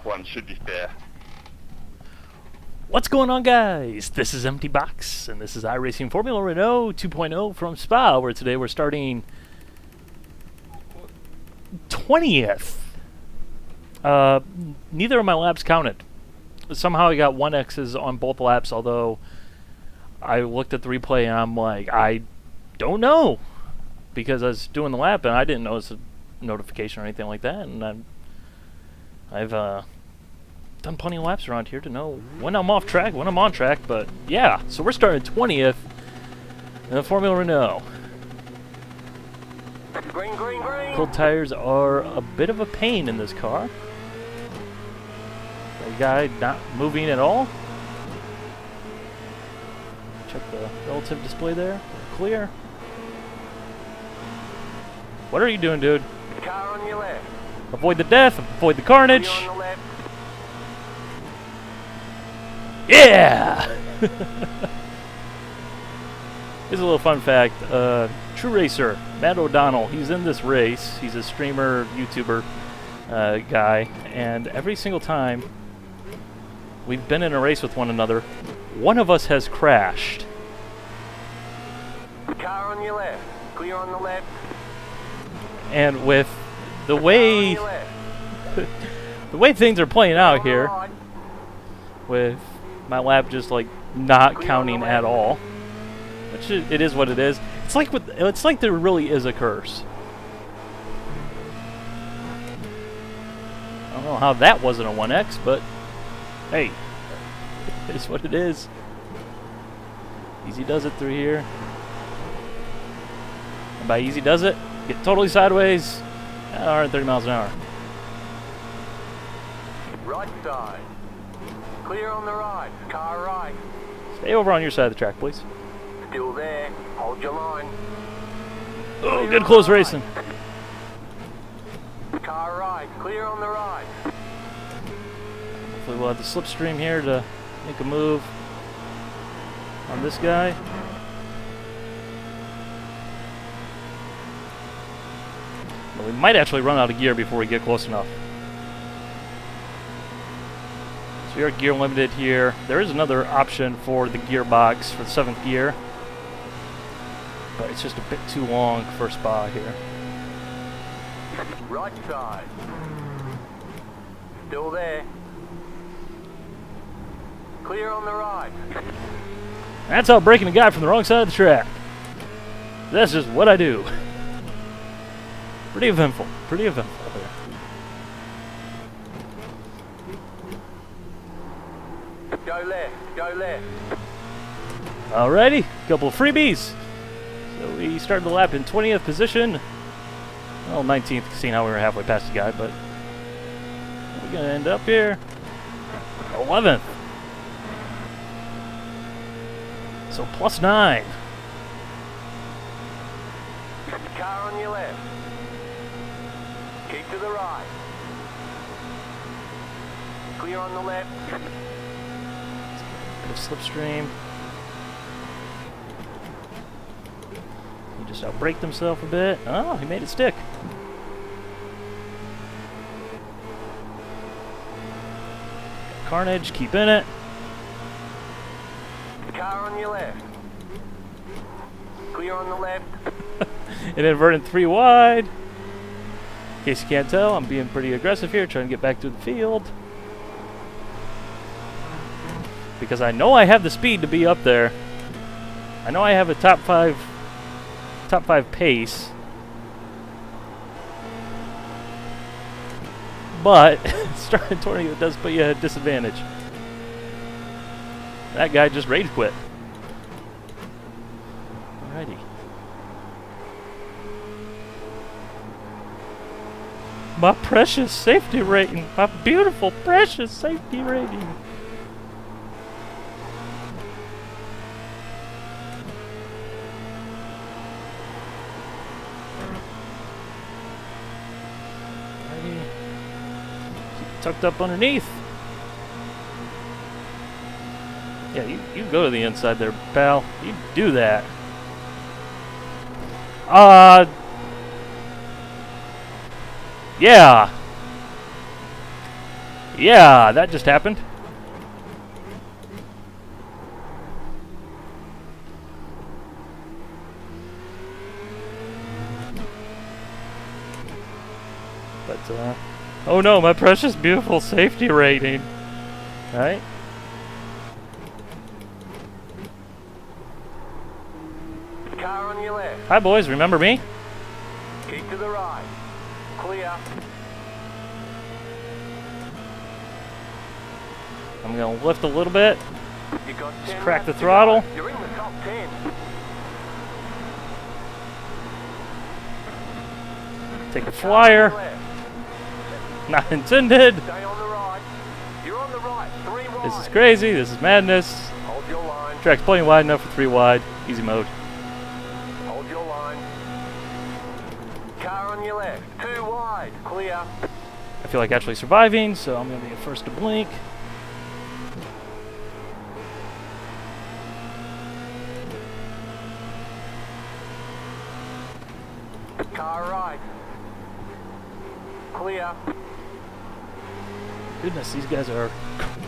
one should be fair. What's going on, guys? This is Empty Box, and this is iRacing Formula Renault 2.0 from Spa, where today we're starting 20th. Neither of my laps counted. Somehow I got 1X's on both laps, although I looked at the replay and I'm like, I don't know. Because I was doing the lap and I didn't notice a notification or anything like that, and I've done plenty of laps around here to know when I'm off track, when I'm on track, but yeah, so we're starting 20th in the Formula Renault. Green, green, green. Cold tires are a bit of a pain in this car. The guy not moving at all. Check the relative display there. Clear. What are you doing, dude? Car on your left. Avoid the death, avoid the carnage. Clear on the left. Yeah! Here's a little fun fact. True Racer, Matt O'Donnell, he's in this race. He's a streamer, YouTuber guy. And every single time we've been in a race with one another, one of us has crashed. Car on your left. Clear on the left. And with the Car on way your left. the way things are playing out On the here, right. with my lap just like not Clear counting on the at left. all, which it is what it is. It's like there really is a curse. I don't know how that wasn't a 1X, but hey, it is what it is. Easy does it through here. And by easy does it, get totally sideways, 130 miles an hour. Right side. Clear on the right. Car right. Stay over on your side of the track, please. Still there. Hold your line. Oh, good close racing. Car right. Clear on the right. Hopefully we'll have the slipstream here to make a move on this guy. But we might actually run out of gear before we get close enough. So we are gear limited here. There is another option for the gearbox for the 7th gear, but it's just a bit too long for Spa here. Right side. Still there. Clear on the right. That's how breaking a guy from the wrong side of the track. That's just what I do. Pretty eventful. Pretty eventful there. Go left. Go left. Alrighty, couple of freebies. So we started the lap in 20th position. Well, 19th, seeing how we were halfway past the guy, but we're gonna end up here 11th. So +9. Car on your left. Keep to the right. Clear on the left. Bit of slipstream. He just outbraked himself a bit. Oh, he made it stick. Carnage, keep in it. Car on your left. Clear on the left. An inverted 3 wide. In case you can't tell, I'm being pretty aggressive here, trying to get back to the field. Because I know I have the speed to be up there. I know I have a top five pace. But starting 20, it does put you at a disadvantage. That guy just rage quit. Alrighty. My precious safety rating. My beautiful, precious safety rating. Alrighty. Keep it tucked up underneath. Yeah, you go to the inside there, pal. You do that. Yeah. Yeah, that just happened. But, oh no, my precious, beautiful safety rating. Right? Car on your left. Hi, boys, remember me? Keep to the right. Clear. I'm gonna lift a little bit. You got 10 Just crack the laps to throttle. go. You're in the top 10. Take a Car on flyer. your left. Not intended. Stay on the right. You're on the right. 3 wide. This is crazy. This is madness. Hold your line. Track's plenty wide enough for 3 wide. Easy mode. Hold your line. Car on your left. 2 wide. Clear. I feel like actually surviving, so I'm gonna be the first to blink. Car right. Clear. Goodness, these guys are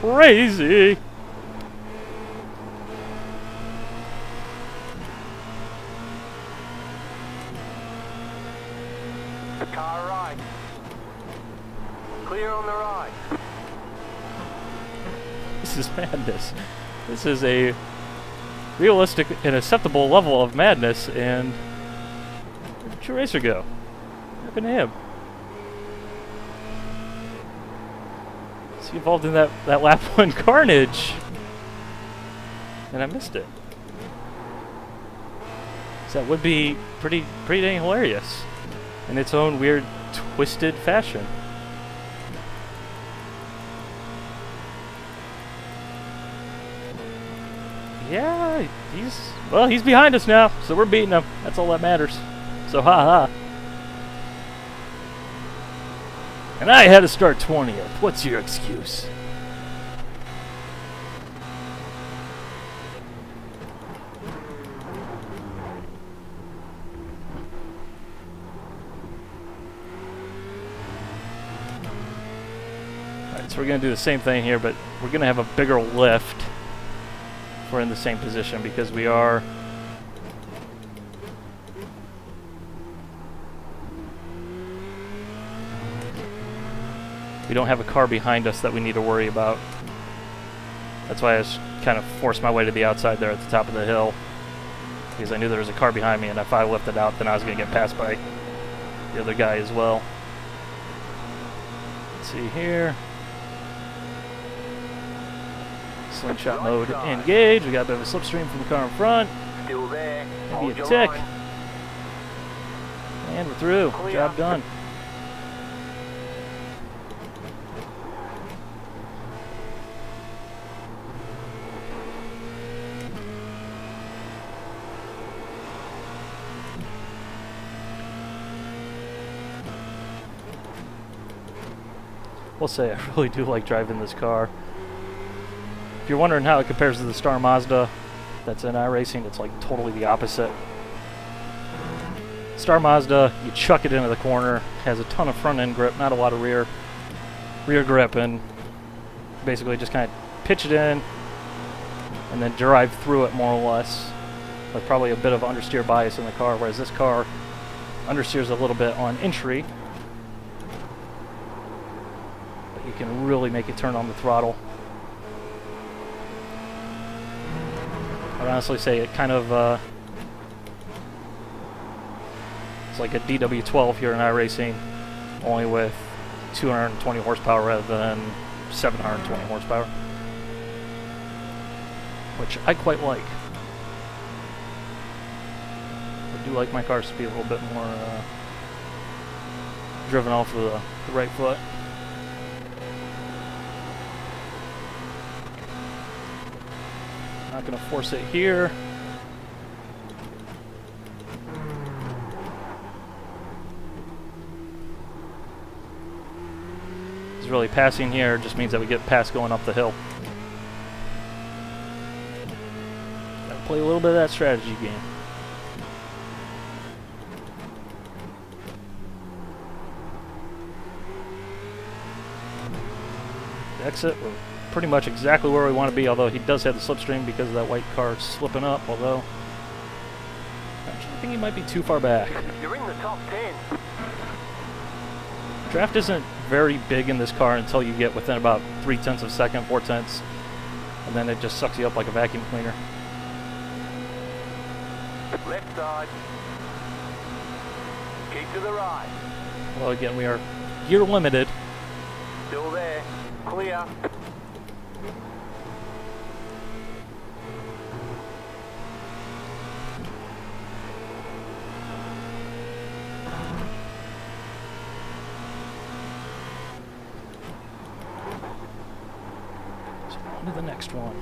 crazy. Car right. Clear on the right. This is madness. This is a realistic and acceptable level of madness, and where'd your racer go? What happened to him? Is he involved in that lap 1 Carnage? And I missed it. So that would be pretty dang hilarious in its own weird, twisted fashion. Yeah, he's behind us now, so we're beating him. That's all that matters. So ha. And I had to start 20th. What's your excuse? Alright, so we're going to do the same thing here, but we're going to have a bigger lift if we're in the same position, because we are... we don't have a car behind us that we need to worry about. That's why I just kind of forced my way to the outside there at the top of the hill, because I knew there was a car behind me, and if I lifted out, then I was going to get passed by the other guy as well. Let's see here. Slingshot mode engage. We got a bit of a slipstream from the car in front. Still there. Maybe Hold a your tick. line. And we're through. Clear. Job done. We'll say I really do like driving this car. If you're wondering how it compares to the Star Mazda that's in iRacing, it's like totally the opposite. Star Mazda, you chuck it into the corner, has a ton of front end grip, not a lot of rear grip, and basically just kind of pitch it in and then drive through it more or less, with probably a bit of understeer bias in the car, whereas this car understeers a little bit on entry. You can really make it turn on the throttle. I'd honestly say it kind of it's like a DW12 here in iRacing, only with 220 horsepower rather than 720 horsepower, which I quite like. I do like my cars to be a little bit more driven off of the right foot. Not going to force it here. It's really passing here just means that we get past going up the hill. Gotta play a little bit of that strategy game. exit. We're pretty much exactly where we want to be, although he does have the slipstream because of that white car slipping up, although actually, I think he might be too far back. You're in the top 10. Draft isn't very big in this car until you get within about 0.3 of a second, 0.4, and then it just sucks you up like a vacuum cleaner. Left side. Keep to the right. Well, again, we are gear limited. Still there. Clear. So on to the next one.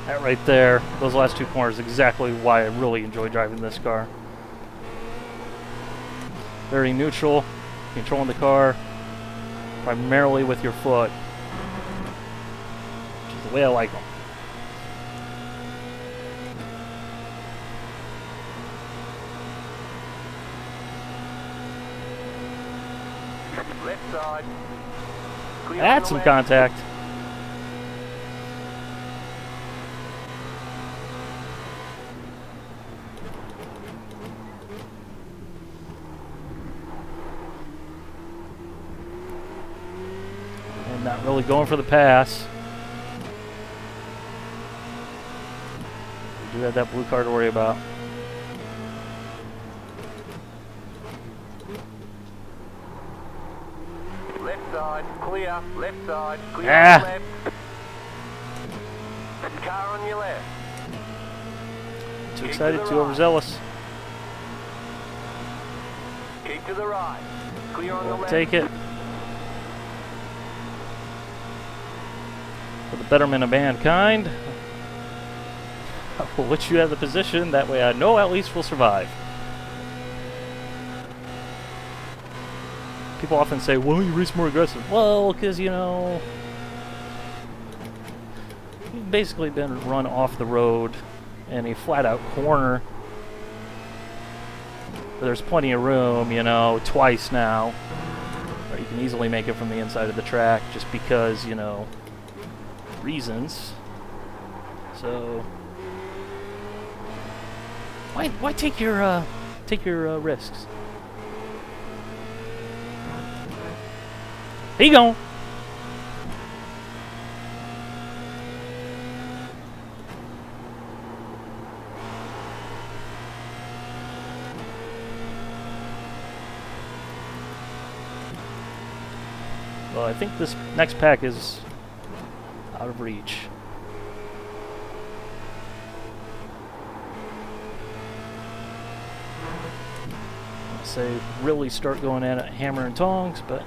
That right there, those last 2 corners, exactly why I really enjoy driving this car. Very neutral, controlling the car primarily with your foot, which is the way I like them. Left side. Clear on That's the some left. contact. And not really going for the pass. We do have that blue car to worry about. Left side. Clear. Left side. Clear Ah. on the left. Car on your left. Too Keep excited, to the too right. overzealous. Keep to the right. Clear on the left. Take it. For the betterment of mankind, I will let you have the position. That way I know at least we'll survive. People often say, well, you race more aggressive. Well, because, you know, you've basically been run off the road in a flat-out corner where there's plenty of room, you know, twice now. Or you can easily make it from the inside of the track just because, you know, reasons. So why take your risks? Here you go. Well, I think this next pack is out of reach. I'd say really start going at it hammer and tongs, but I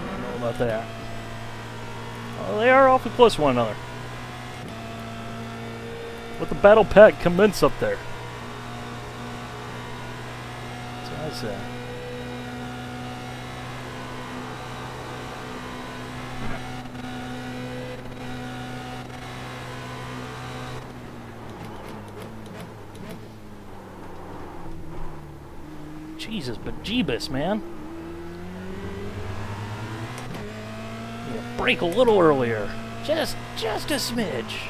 don't know about that. Well, they are awfully close to one another. Let the battle pack commence up there. That's what I say. Jesus, bejeebus, man. Yeah, brake a little earlier. Just a smidge.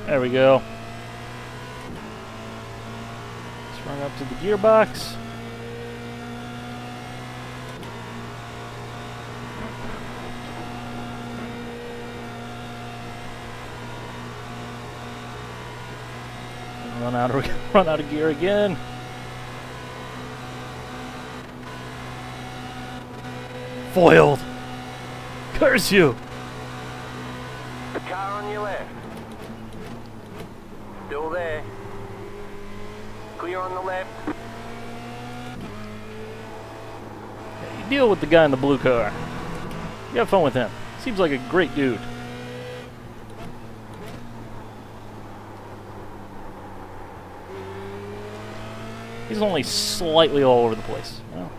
There we go. Let's run up to the gearbox. Run out of gear again. Foiled! Curse you! The car on your left. Still there. Clear on the left. Yeah, you deal with the guy in the blue car. You have fun with him. Seems like a great dude. He's only slightly all over the place. Well,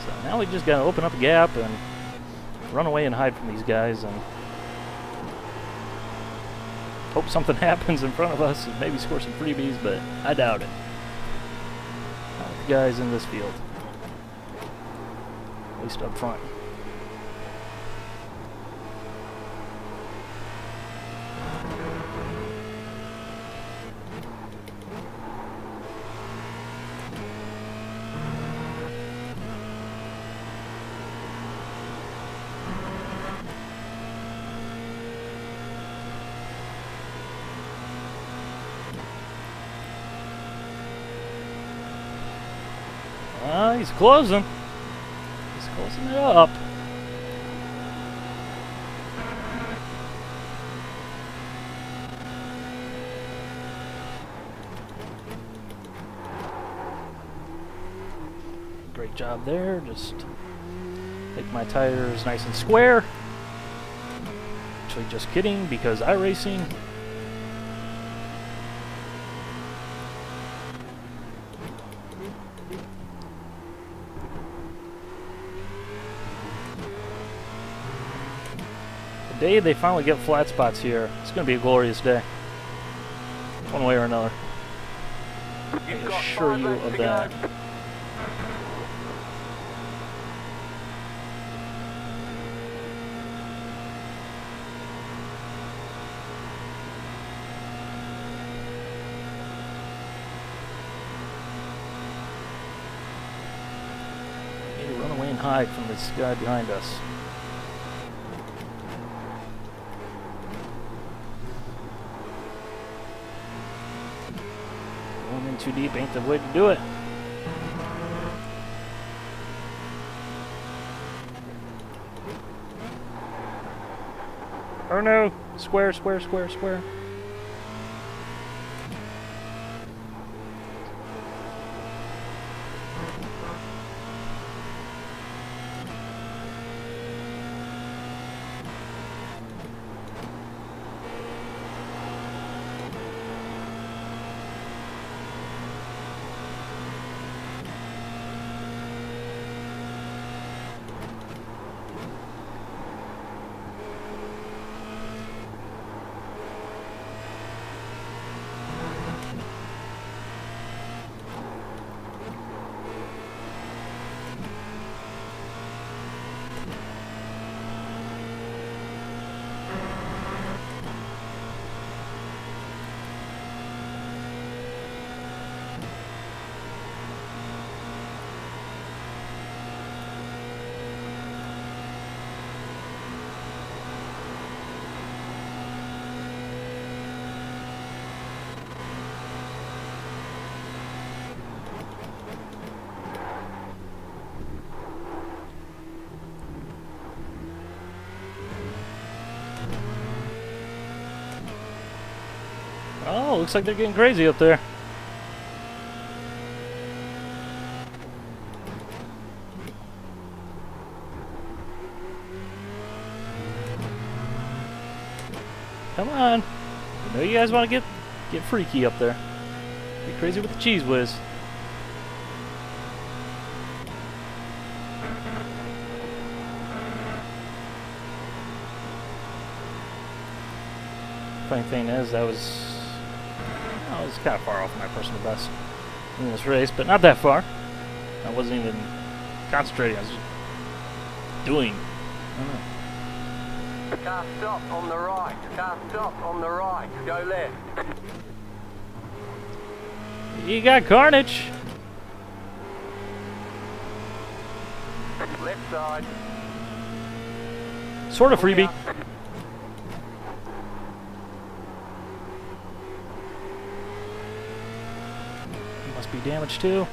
so now we just gotta open up a gap and run away and hide from these guys and hope something happens in front of us and maybe score some freebies, but I doubt it. Not with the guys in this field. At least up front. He's closing. He's closing it up. Great job there. Just make my tires nice and square. Actually, just kidding, because iRacing. The day they finally get flat spots here, it's going to be a glorious day. One way or another. I can assure you of that. We need to run away and hide from this guy behind us. Going in too deep ain't the way to do it. Oh no! Square, square, square, square. Oh, looks like they're getting crazy up there. Come on. I know you guys want to get freaky up there. Get crazy with the cheese whiz. Funny thing is, I was kind of far off my personal best in this race, but not that far. I wasn't even concentrating. I was just doing. I don't know. Car stop on the right. Car stop on the right. Go left. You got Carnage. Left side. Sort of freebie. be damaged too.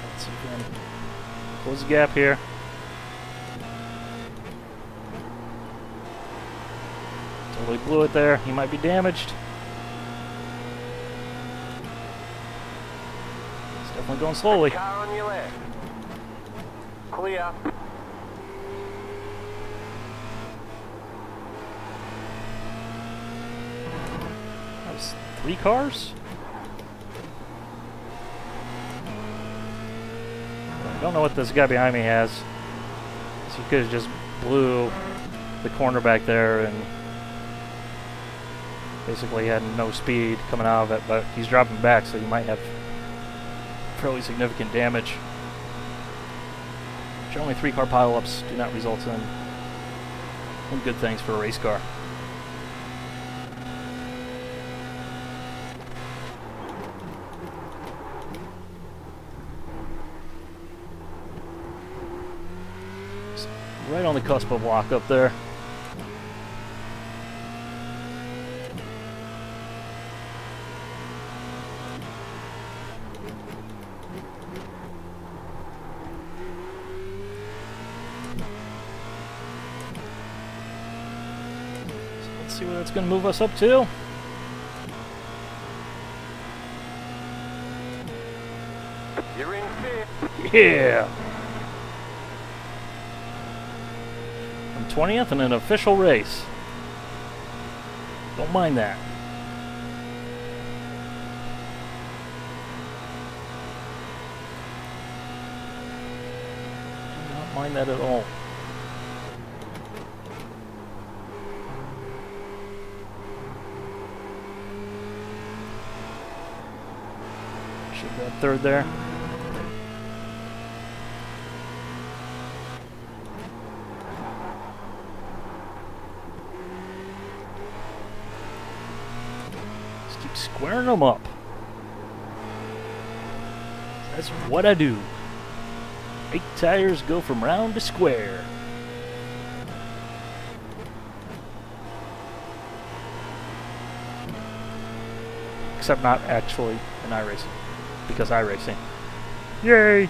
Let's see if we can close the gap here. Totally blew it there. He might be damaged. It's definitely going slowly. Car on your left. Clear. That was 3 cars? I don't know what this guy behind me has. So he could have just blew the corner back there and basically had no speed coming out of it, but he's dropping back, so you might have fairly significant damage. Generally 3-car pileups do not result in good things for a race car. Right on the cusp of lock up there. So let's see where that's going to move us up to. You're in 5th. Yeah! 20th in an official race. Don't mind that. Do not mind that at all. Should grab 3rd there. Squaring them up. That's what I do. 8 tires go from round to square. Except not actually in iRacing. Because iRacing. Yay!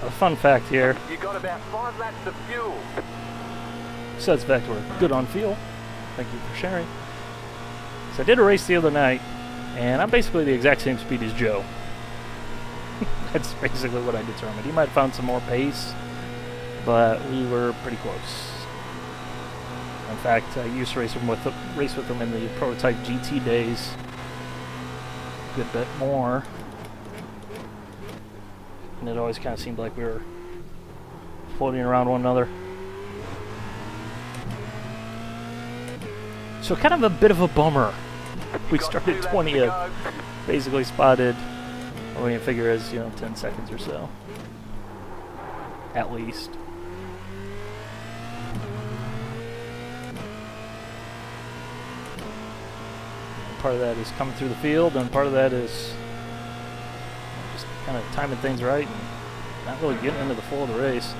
A fun fact here. You got about 5 laps of fuel. Says back to we're good on fuel. Thank you for sharing. So I did a race the other night, and I'm basically the exact same speed as Joe. That's basically what I determined. He might have found some more pace, but we were pretty close. In fact, I used to race with him in the prototype GT days. A good bit more. And it always kind of seemed like we were floating around one another. So kind of a bit of a bummer. We started 20th. Basically spotted, what we can figure is, 10 seconds or so. At least. And part of that is coming through the field, and part of that is just kind of timing things right and not really getting into the flow of the race.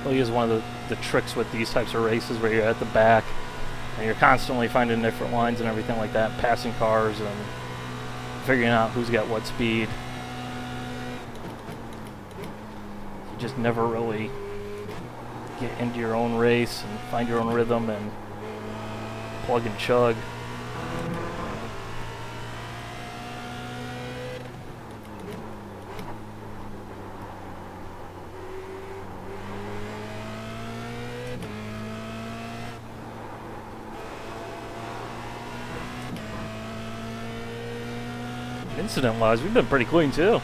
Really is one of the tricks with these types of races where you're at the back and you're constantly finding different lines and everything like that, passing cars and figuring out who's got what speed. You just never really get into your own race and find your own rhythm and plug and chug. Incident-wise, we've been pretty clean too.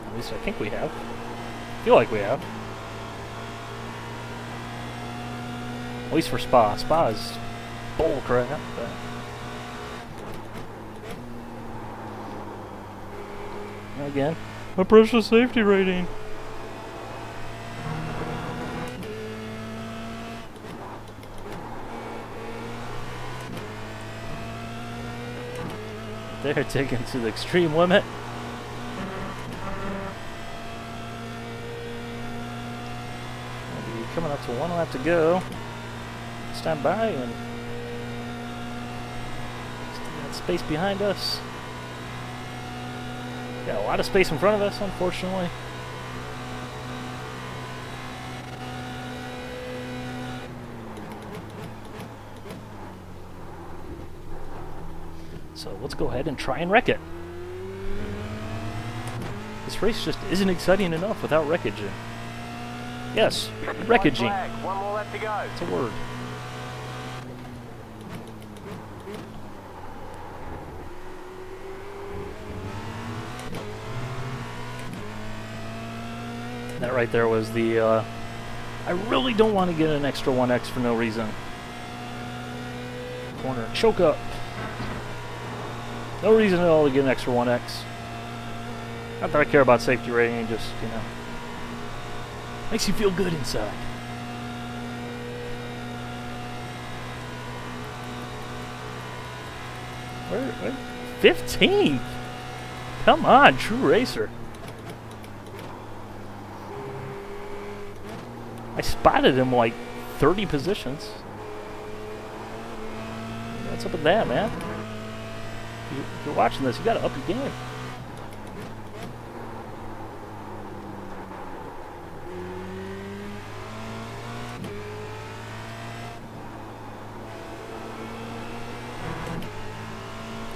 At least I think we have. I feel like we have. At least for Spa. Spa is bull crap. But again, A precious safety rating. They're taken to the extreme limit. We'll be coming up to 1 lap to go. Stand by and still got space behind us. Got a lot of space in front of us, unfortunately. So let's go ahead and try and wreck it. This race just isn't exciting enough without wreckaging. Yes, wreckaging. One more left to go. It's a word. That right there was the, I really don't want to get an extra 1x for no reason. Corner, choke up. No reason at all to get an extra 1x. Not that I care about safety rating, just, you know, makes you feel good inside. Where? 15th? Come on, true racer. I spotted him like 30 positions. What's up with that, man? If you're watching this, you gotta up your game.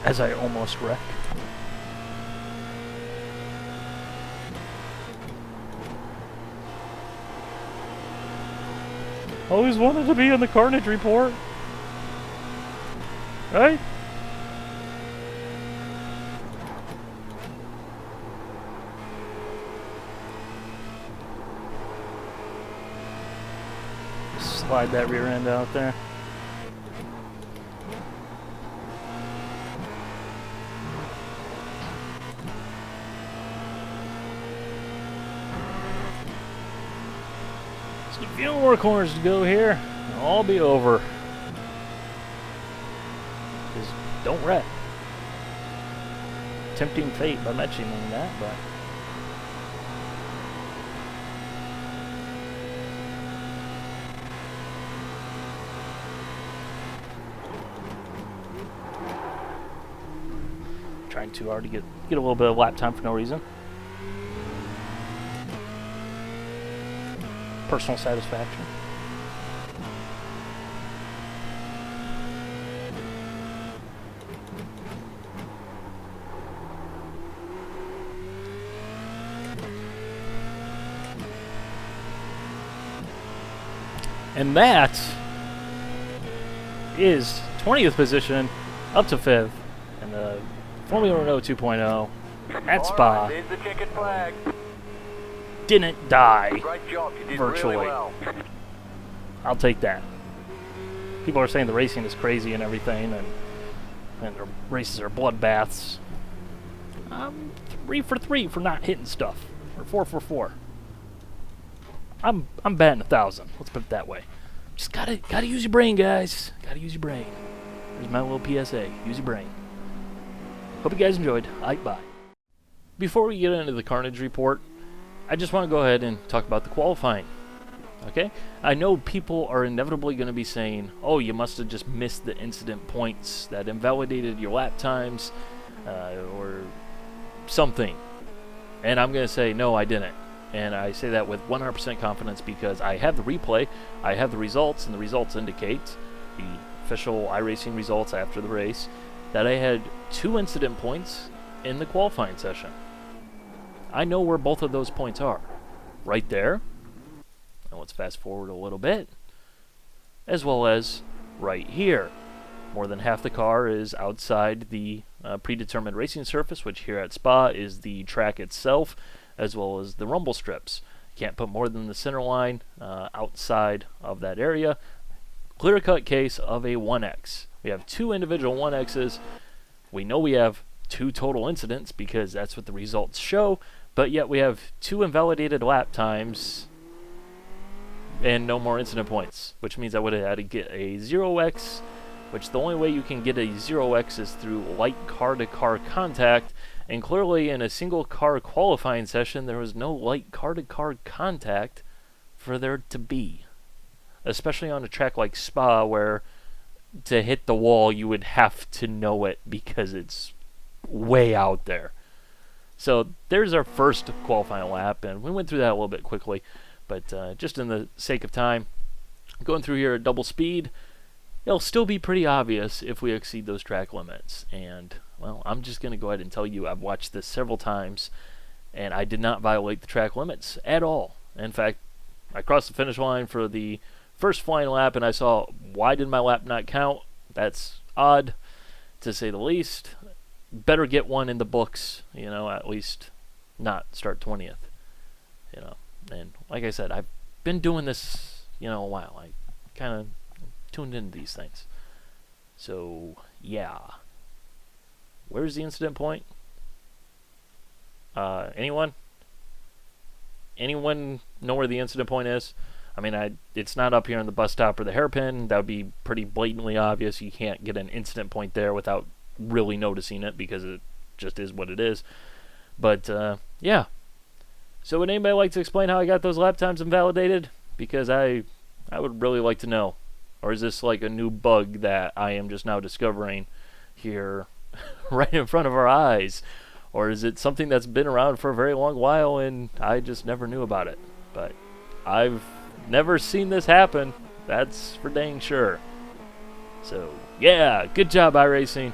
As I almost wreck. Always wanted to be in the Carnage report. Right? Slide that rear end out there. Just a few more corners to go here, and I'll be over. Just don't wreck. Tempting fate by mentioning that, but trying too hard to get a little bit of lap time for no reason. Personal satisfaction. And that is 20th position up to 5th in the Formula Renault 2.0 at Spa. There's the checkered flag. Didn't die Great job. You did virtually. really well. I'll take that. People are saying the racing is crazy and everything, and the races are bloodbaths. I'm 3 for 3 for not hitting stuff, or 4 for 4. I'm batting 1,000. Let's put it that way. Just gotta use your brain, guys. Gotta use your brain. There's my little PSA. Use your brain. Hope you guys enjoyed. Bye. Before we get into the Carnage report, I just want to go ahead and talk about the qualifying. Okay? I know people are inevitably going to be saying, oh, you must have just missed the incident points that invalidated your lap times, or something. And I'm going to say, no, I didn't. And I say that with 100% confidence because I have the replay, I have the results, and the results indicate, the official iRacing results after the race, that I had 2 incident points in the qualifying session. I know where both of those points are. Right there. And let's fast forward a little bit. As well as right here. More than half the car is outside the predetermined racing surface, which here at Spa is the track itself, as well as the rumble strips. Can't put more than the center line outside of that area. Clear-cut case of a 1X. We have 2 individual 1Xs. We know we have 2 total incidents because that's what the results show, But yet we have 2 invalidated lap times and no more incident points, which means I would have had to get a 0x, which the only way you can get a 0x is through light car-to-car contact, and clearly in a single car qualifying session there was no light car-to-car contact for there to be. Especially on a track like Spa, where to hit the wall you would have to know it because it's way out there. So there's our first qualifying lap, and we went through that a little bit quickly, but just in the sake of time, going through here at double speed, it'll still be pretty obvious if we exceed those track limits. And, well, I'm just going to go ahead and tell you I've watched this several times, and I did not violate the track limits at all. In fact, I crossed the finish line for the first flying lap, and I saw, why did my lap not count? That's odd, to say the least. Better get one in the books, you know, at least not start 20th, you know. And like I said, I've been doing this, you know, a while. I kind of tuned into these things. So, yeah. Where's the incident point? Anyone? Anyone know where the incident point is? I mean, it's not up here in the bus stop or the hairpin. That would be pretty blatantly obvious. You can't get an incident point there without really noticing it, because it just is what it is. But, yeah. So would anybody like to explain how I got those lap times invalidated? Because I would really like to know. Or is this like a new bug that I am just now discovering here right in front of our eyes? Or is it something that's been around for a very long while and I just never knew about it? But I've never seen this happen. That's for dang sure. So, yeah, good job, iRacing.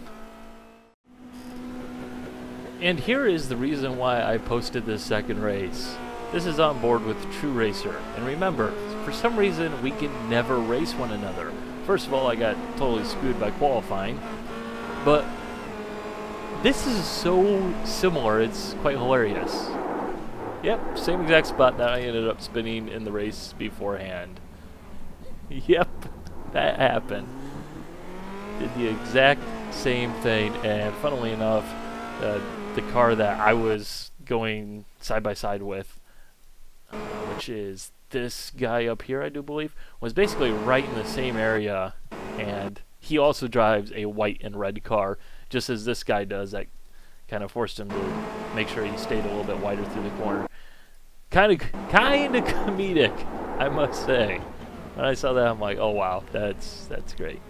And here is the reason why I posted this second race. This is on board with True Racer. And remember, for some reason, we can never race one another. First of all, I got totally screwed by qualifying. But this is so similar, it's quite hilarious. Yep, same exact spot that I ended up spinning in the race beforehand. Yep, that happened. Did the exact same thing, and funnily enough, the car that I was going side by side with, which is this guy up here, I do believe, was basically right in the same area, and he also drives a white and red car, just as this guy does. That kind of forced him to make sure he stayed a little bit wider through the corner. Kind of comedic, I must say. When I saw that, I'm like, oh wow, that's great.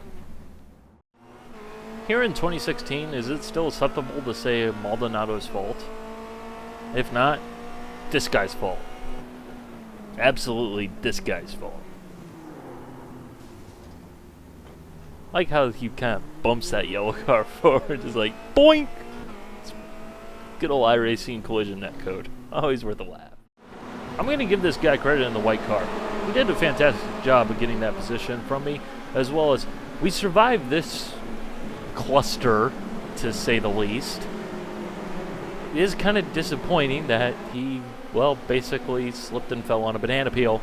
Here in 2016, is it still acceptable to say Maldonado's fault? If not, this guy's fault. Absolutely this guy's fault. I like how he kind of bumps that yellow car forward, just like, boink! It's good old iRacing collision net code. Always worth a laugh. I'm going to give this guy credit in the white car. He did a fantastic job of getting that position from me, as well as we survived this cluster, to say the least. It is kind of disappointing that he, well, basically slipped and fell on a banana peel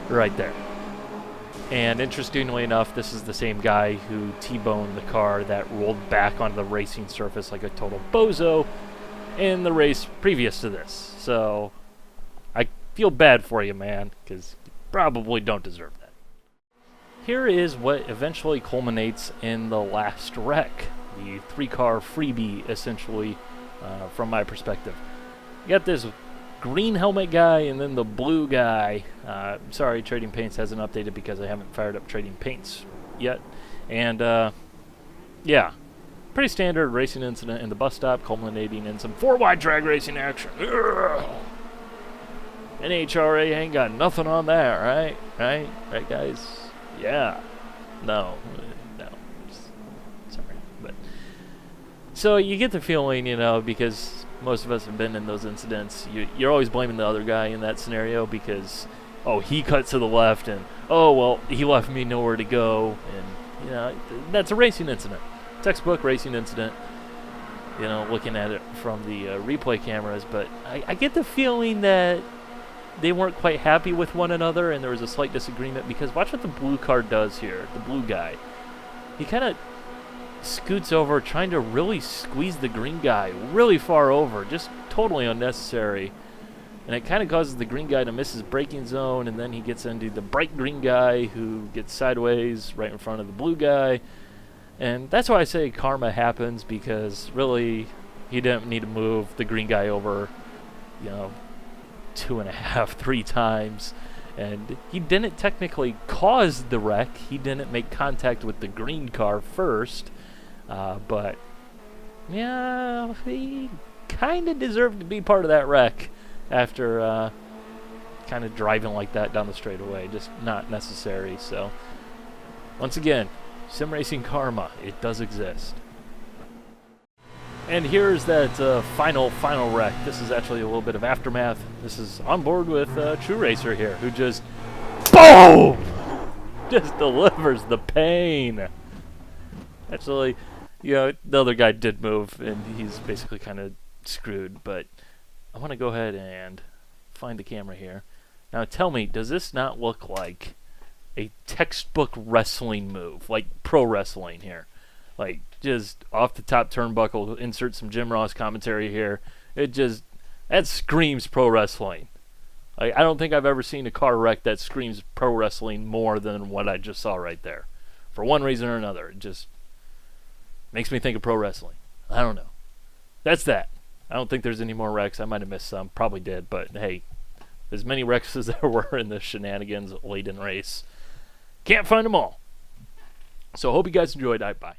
right there. And interestingly enough, this is the same guy who T-boned the car that rolled back onto the racing surface like a total bozo in the race previous to this. So I feel bad for you, man, because you probably don't deserve that. Here is what eventually culminates in the last wreck, the 3-car freebie, essentially, from my perspective. You got this green helmet guy and then the blue guy. Sorry, Trading Paints hasn't updated because I haven't fired up Trading Paints yet. And, yeah, pretty standard racing incident in the bus stop, culminating in some 4-wide drag racing action. Ugh. NHRA ain't got nothing on that, right? Right, guys? Yeah. No. Sorry. But so you get the feeling, you know, because most of us have been in those incidents, you're always blaming the other guy in that scenario because, oh, he cut to the left and, oh, well, he left me nowhere to go. And, you know, that's a racing incident. Textbook racing incident, you know, looking at it from the replay cameras. But I get the feeling that they weren't quite happy with one another, and there was a slight disagreement, because watch what the blue car does here, the blue guy. He kind of scoots over, trying to really squeeze the green guy really far over, just totally unnecessary. And it kind of causes the green guy to miss his braking zone, and then he gets into the bright green guy who gets sideways right in front of the blue guy. And that's why I say karma happens, because really he didn't need to move the green guy over, 2.5, 3 times. And he didn't technically cause the wreck. He didn't make contact with the green car first. But, yeah, he kind of deserved to be part of that wreck after kind of driving like that down the straightaway. Just not necessary. So, once again, sim racing karma, it does exist. And here's that final wreck. This is actually a little bit of aftermath. This is on board with CHAAAARGE here, who just BOOM! Just delivers the pain. Actually, the other guy did move, and he's basically kind of screwed. But I want to go ahead and find the camera here. Now tell me, does this not look like a textbook wrestling move, like pro wrestling here? Like, just off the top turnbuckle, insert some Jim Ross commentary here. That screams pro wrestling. Like, I don't think I've ever seen a car wreck that screams pro wrestling more than what I just saw right there. For one reason or another, it just makes me think of pro wrestling. I don't know. That's that. I don't think there's any more wrecks. I might have missed some. Probably did, but hey, as many wrecks as there were in the shenanigans late in race, can't find them all. So I hope you guys enjoyed. Bye.